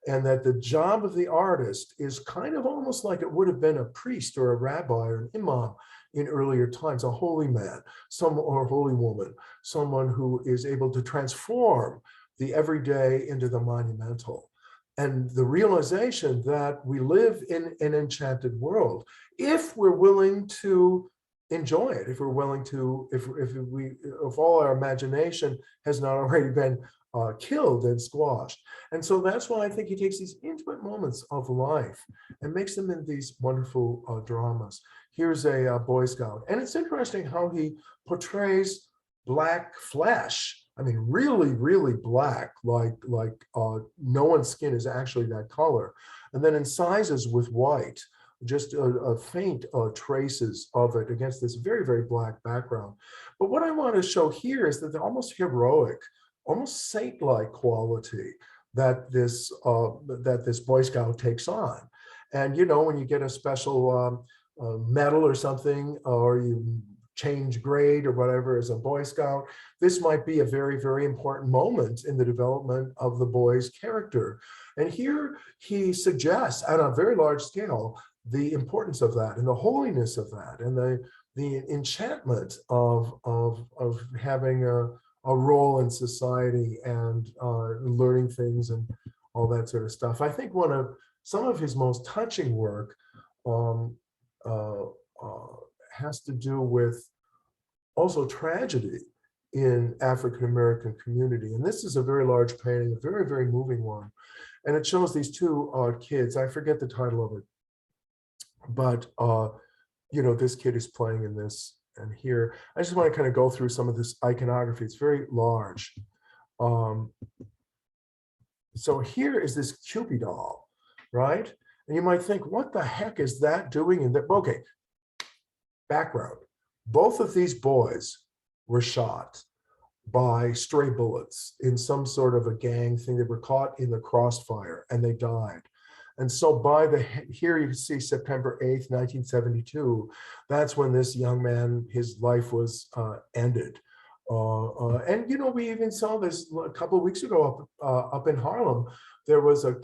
and that the job of the artist is kind of almost like it would have been a priest or a rabbi or an imam in earlier times, a holy man, or holy woman, someone who is able to transform the everyday into the monumental. And the realization that we live in an enchanted world, if we're willing to enjoy it, if we're willing to, if all our imagination has not already been killed and squashed. And so that's why I think he takes these intimate moments of life and makes them in these wonderful dramas. Here's a Boy Scout. And it's interesting how he portrays black flesh. I mean, really, really black, like no one's skin is actually that color. And then incisors with white, just a faint traces of it against this very, very black background. But what I want to show here is that the almost heroic, almost saint-like quality that this Boy Scout takes on. And when you get a special medal or something, or you change grade or whatever as a Boy Scout, this might be a very, very important moment in the development of the boy's character. And here he suggests on a very large scale the importance of that and the holiness of that and the enchantment of having a role in society and learning things and all that sort of stuff. I think some of his most touching work um, uh, has to do with also tragedy in African American community. And this is a very large painting, a very, very moving one. And it shows these two kids. I forget the title of it, but this kid is playing in this. And here, I just want to kind of go through some of this iconography. It's very large. So here is this Cubie doll, right? And you might think, what the heck is that doing in there? Okay, background. Both of these boys were shot by stray bullets in some sort of a gang thing. They were caught in the crossfire and they died. And so here you can see September 8th, 1972, that's when this young man, his life was ended. And we even saw this a couple of weeks ago up in Harlem. There was a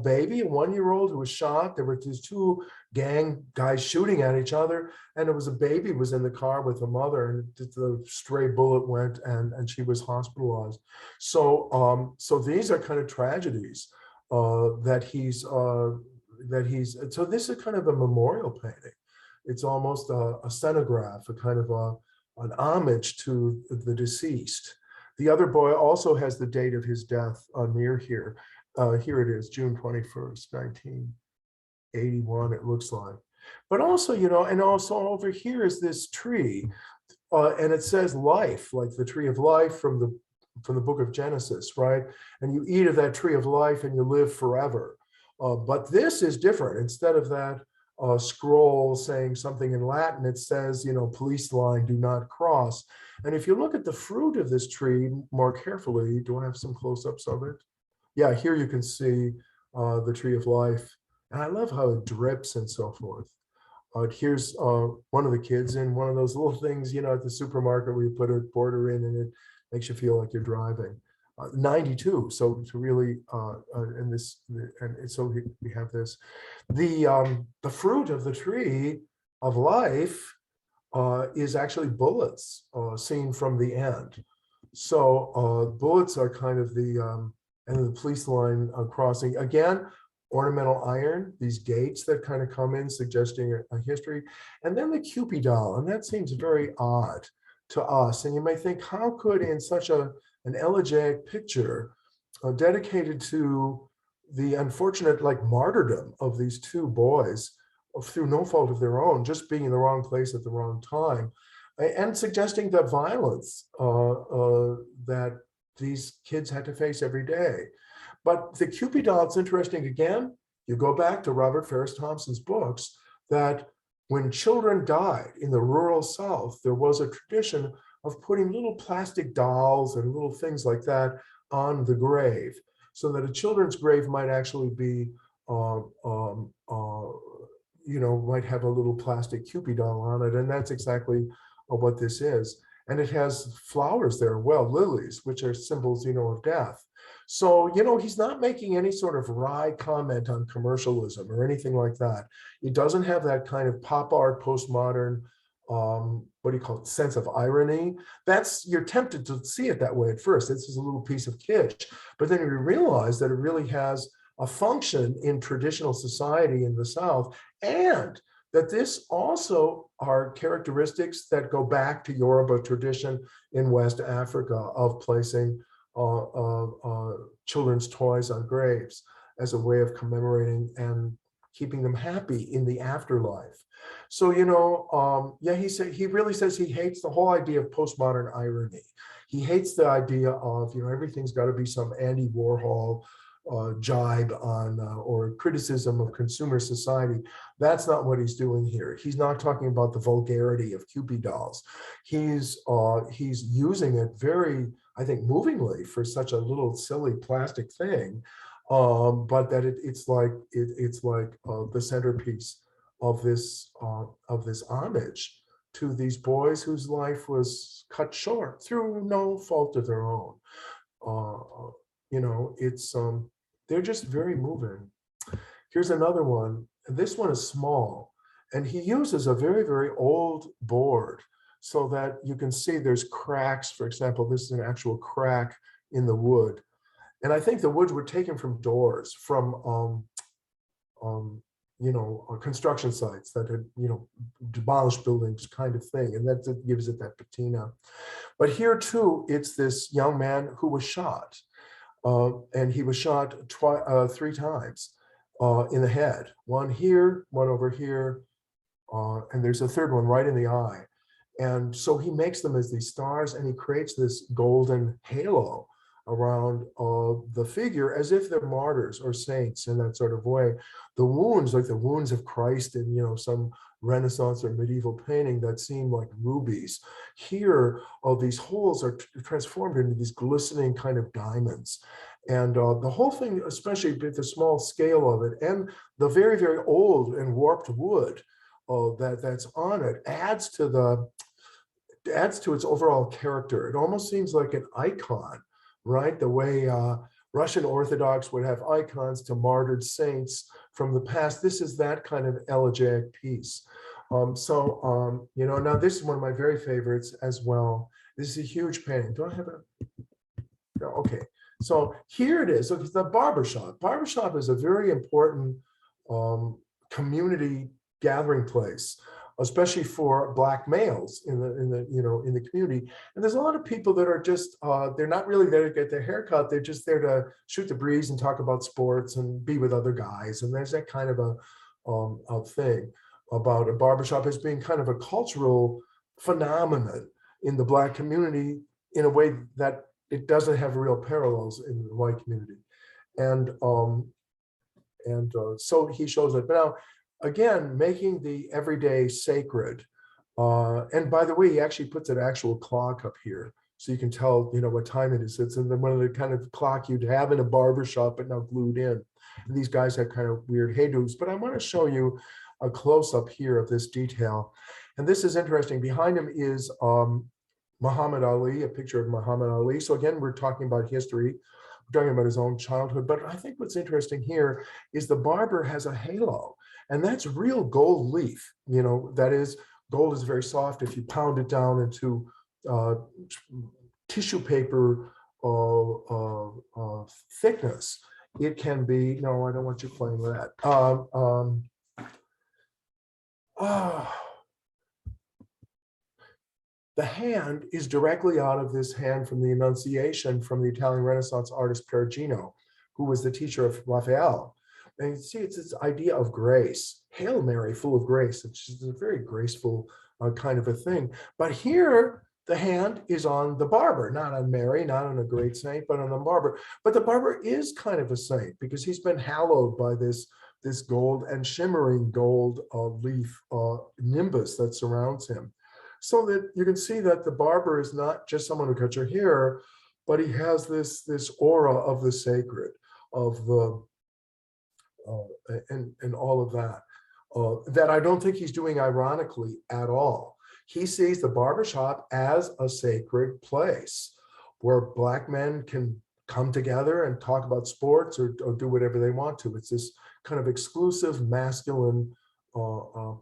baby, a 1-year-old who was shot. There were these two gang guys shooting at each other, and it was a baby was in the car with the mother, and the stray bullet went, and she was hospitalized. So these are kind of tragedies that he's. So this is kind of a memorial painting. It's almost a cenograph, a kind of an homage to the deceased. The other boy also has the date of his death near here. Here it is, June 21st, 1981, it looks like. But also, and also over here is this tree, and it says life, like the tree of life from the book of Genesis, right? And you eat of that tree of life and you live forever. But this is different. Instead of that scroll saying something in Latin, it says, police line, do not cross. And if you look at the fruit of this tree more carefully, do I have some close-ups of it? Yeah, here you can see the tree of life. And I love how it drips and so forth. Here's one of the kids in one of those little things, at the supermarket where you put a border in and it makes you feel like you're driving. 92, so to really, and so we have this. The fruit of the tree of life is actually bullets seen from the end. So bullets are kind of and the police line crossing. Again, ornamental iron, these gates that kind of come in suggesting a history. And then the Cubie doll, and that seems very odd to us. And you may think, how could in such an elegiac picture dedicated to the unfortunate martyrdom of these two boys through no fault of their own, just being in the wrong place at the wrong time, and suggesting the violence that these kids had to face every day. But the Cubie doll, it's interesting, again, you go back to Robert Farris Thompson's books, that when children died in the rural South, there was a tradition of putting little plastic dolls and little things like that on the grave, so that a children's grave might actually be, might have a little plastic Cubie doll on it. And that's exactly what this is. And it has flowers there, lilies, which are symbols, of death. So, he's not making any sort of wry comment on commercialism or anything like that. He doesn't have that kind of pop art, postmodern, what do you call it, sense of irony. You're tempted to see it that way at first. This is a little piece of kitsch. But then you realize that it really has a function in traditional society in the South, and that this also are characteristics that go back to Yoruba tradition in West Africa of placing children's toys on graves as a way of commemorating and keeping them happy in the afterlife. So, he really says he hates the whole idea of postmodern irony. He hates the idea of, everything's got to be some Andy Warhol jibe on or criticism of consumer society. That's not what he's doing here. He's not talking about the vulgarity of Cubie dolls. He's using it very, I think, movingly for such a little silly plastic thing, but that it's like the centerpiece of this homage to these boys whose life was cut short through no fault of their own. They're just very moving. Here's another one. This one is small, and he uses a very, very old board so that you can see there's cracks. For example, this is an actual crack in the wood. And I think the woods were taken from doors, from construction sites that had, demolished buildings kind of thing. And that gives it that patina. But here too, it's this young man who was shot. And he was shot 3 times in the head. One here, one over here, and there's a third one right in the eye. And so he makes them as these stars, and he creates this golden halo around the figure as if they're martyrs or saints in that sort of way. The wounds, like the wounds of Christ in some Renaissance or medieval painting that seem like rubies. Here, these holes are transformed into these glistening kind of diamonds. And the whole thing, especially with the small scale of it and the very, very old and warped wood that's on it, adds to its overall character. It almost seems like an icon, right? The way Russian Orthodox would have icons to martyred saints from the past. This is that kind of elegiac piece. Now this is one of my very favorites as well. This is a huge painting. Do I have a? No, okay. So here it is. So it's the barbershop. Barbershop is a very important community gathering place, especially for Black males in the community. And there's a lot of people that are just they're not really there to get their hair cut. They're just there to shoot the breeze and talk about sports and be with other guys. And there's that kind of a thing about a barbershop as being kind of a cultural phenomenon in the Black community in a way that it doesn't have real parallels in the white community. And so he shows it. But now, again, making the everyday sacred. And by the way, he actually puts an actual clock up here, so you can tell, what time it is. It's in one of the kind of clock you'd have in a barber shop, but now glued in. And these guys have kind of weird hairdos. But I want to show you a close-up here of this detail. And this is interesting. Behind him is Muhammad Ali, a picture of Muhammad Ali. So again, we're talking about history. We're talking about his own childhood. But I think what's interesting here is the barber has a halo. And that's real gold leaf. That is, gold is very soft. If you pound it down into tissue paper thickness, it can be, no, I don't want you playing with that. The hand is directly out of this hand from the Annunciation from the Italian Renaissance artist Perugino, who was the teacher of Raphael. And you see, it's this idea of grace. Hail Mary, full of grace. It's just a very graceful kind of a thing. But here, the hand is on the barber, not on Mary, not on a great saint, but on the barber. But the barber is kind of a saint because he's been hallowed by this gold and shimmering gold leaf nimbus that surrounds him. So that you can see that the barber is not just someone who cuts your hair, but he has this aura of the sacred, of the and all of that. That I don't think he's doing ironically at all. He sees the barbershop as a sacred place where Black men can come together and talk about sports or do whatever they want to. It's this kind of exclusive masculine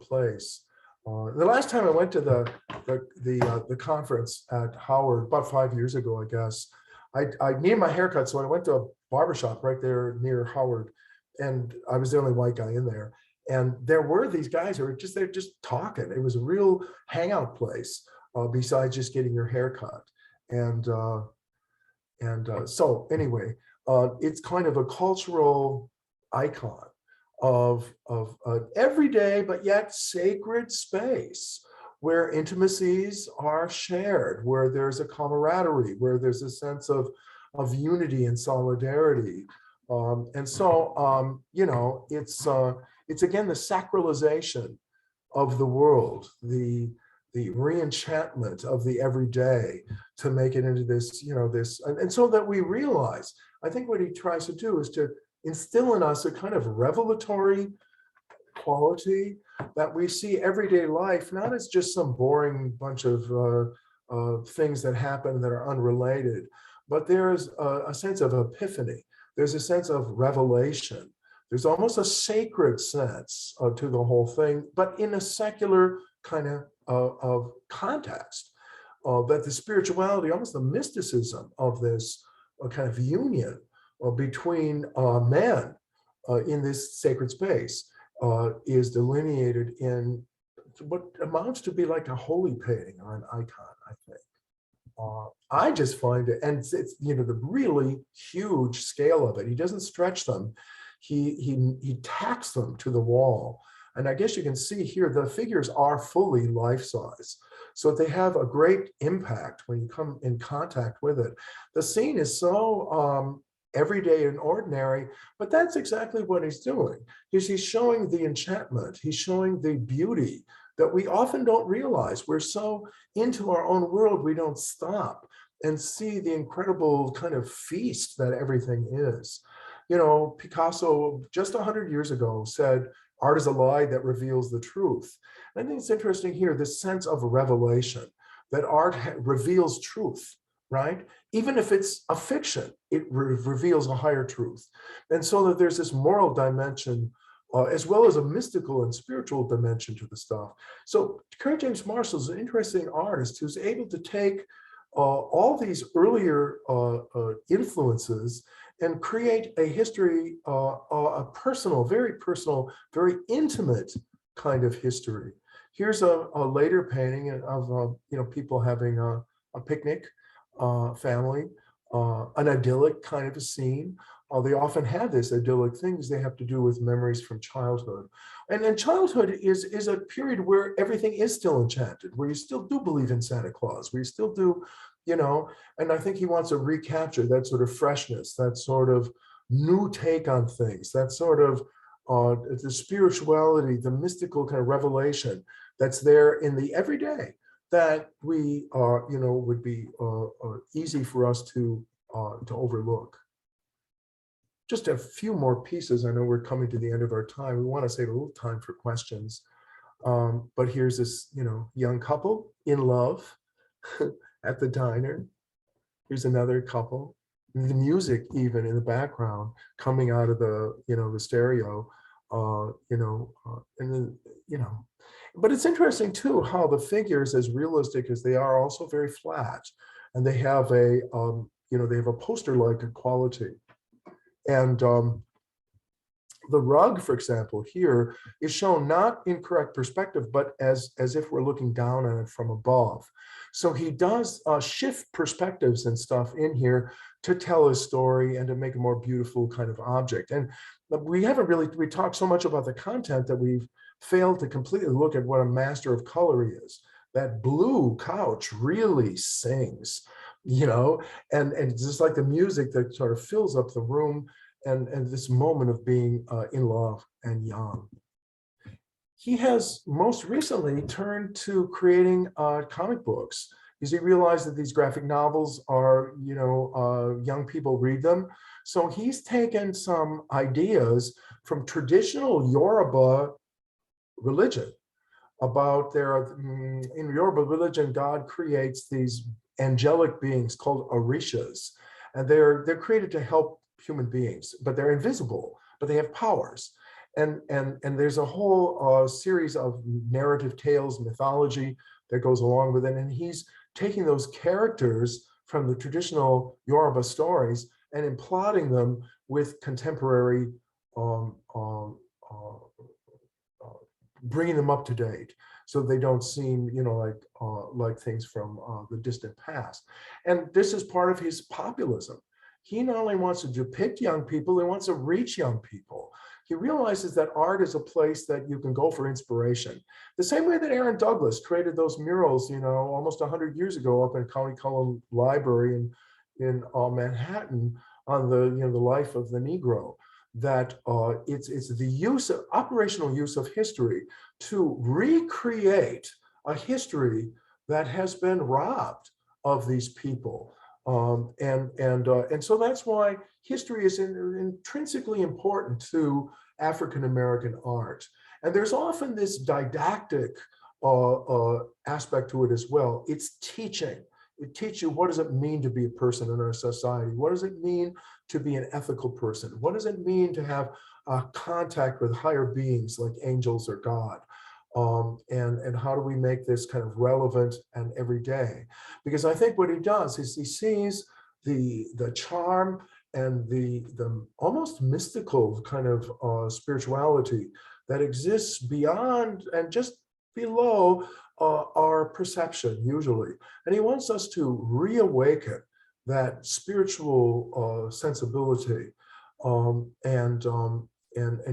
place. The last time I went to the conference at Howard, about 5 years ago, I guess, I needed my haircut, so I went to a barbershop right there near Howard, and I was the only white guy in there. And there were these guys who were just there, just talking. It was a real hangout place, besides just getting your hair cut. And so anyway, it's kind of a cultural icon of an everyday but yet sacred space where intimacies are shared, where there's a camaraderie, where there's a sense of unity and solidarity. It's again the sacralization of the world, the re-enchantment of the everyday to make it into this, and so that we realize, I think what he tries to do is to instill in us a kind of revelatory quality that we see everyday life, not as just some boring bunch of things that happen that are unrelated, but there's a sense of epiphany. There's a sense of revelation. There's almost a sacred sense to the whole thing, but in a secular kind of of context, that the spirituality, almost the mysticism of this kind of union between men in this sacred space is delineated in what amounts to be like a holy painting or an icon, I think. I just find it, and it's the really huge scale of it. He doesn't stretch them; he tacks them to the wall, and I guess you can see here the figures are fully life size, so they have a great impact when you come in contact with it. The scene is so everyday and ordinary, but that's exactly what he's doing. He's showing the enchantment. He's showing the beauty that we often don't realize. We're so into our own world, we don't stop and see the incredible kind of feast that everything is. Picasso, just 100 years ago, said, art is a lie that reveals the truth. And I think it's interesting here, this sense of revelation, that art reveals truth, right? Even if it's a fiction, it reveals a higher truth. And so that there's this moral dimension as well as a mystical and spiritual dimension to the stuff. So Kerry James Marshall is an interesting artist who's able to take all these earlier influences and create a history, a personal, very intimate kind of history. Here's a later painting of people having a picnic, family, an idyllic kind of a scene. They often have this idyllic things they have to do with memories from childhood. And then childhood is a period where everything is still enchanted, where you still do believe in Santa Claus, where you still do, and I think he wants to recapture that sort of freshness, that sort of new take on things, that sort of the spirituality, the mystical kind of revelation that's there in the everyday that we would be easy for us to overlook. Just a few more pieces. I know we're coming to the end of our time. We want to save a little time for questions. But here's this, young couple in love at the diner. Here's another couple. The music, even in the background, coming out of the, the stereo, and then, But it's interesting too how the figures, as realistic as they are, also very flat, and they have a, they have a poster-like quality. And the rug, for example, here is shown not in correct perspective, but as if we're looking down on it from above. So he does shift perspectives and stuff in here to tell his story and to make a more beautiful kind of object. And we talked so much about the content that we've failed to completely look at what a master of color he is. That blue couch really sings. And it's just like the music that sort of fills up the room and this moment of being in love and young. He has most recently turned to creating comic books because he realized that these graphic novels are, young people read them. So he's taken some ideas from traditional Yoruba religion about in Yoruba religion, God creates these angelic beings called orishas, and they're created to help human beings, but they're invisible, but they have powers. And there's a whole series of narrative tales, mythology that goes along with it. And he's taking those characters from the traditional Yoruba stories and imploding them with contemporary, bringing them up to date, so they don't seem, like things from the distant past. And this is part of his populism. He not only wants to depict young people, he wants to reach young people. He realizes that art is a place that you can go for inspiration. The same way that Aaron Douglas created those murals, almost 100 years ago up in County Cullen Library in Manhattan on the life of the Negro. That it's the operational use of history to recreate a history that has been robbed of these people. And so that's why history is intrinsically important to African-American art. And there's often this didactic aspect to it as well. It's teaching. It teaches you, what does it mean to be a person in our society? What does it mean to be an ethical person? What does it mean to have contact with higher beings like angels or God? and how do we make this kind of relevant and everyday? Because I think what he does is he sees the charm and the almost mystical kind of spirituality that exists beyond and just below our perception usually. And he wants us to reawaken that spiritual sensibility and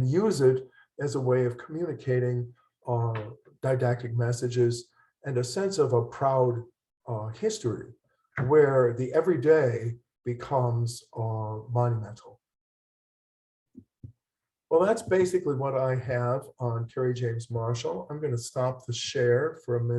use it as a way of communicating didactic messages and a sense of a proud history where the everyday becomes monumental. Well, that's basically what I have on Kerry James Marshall. I'm going to stop the share for a minute.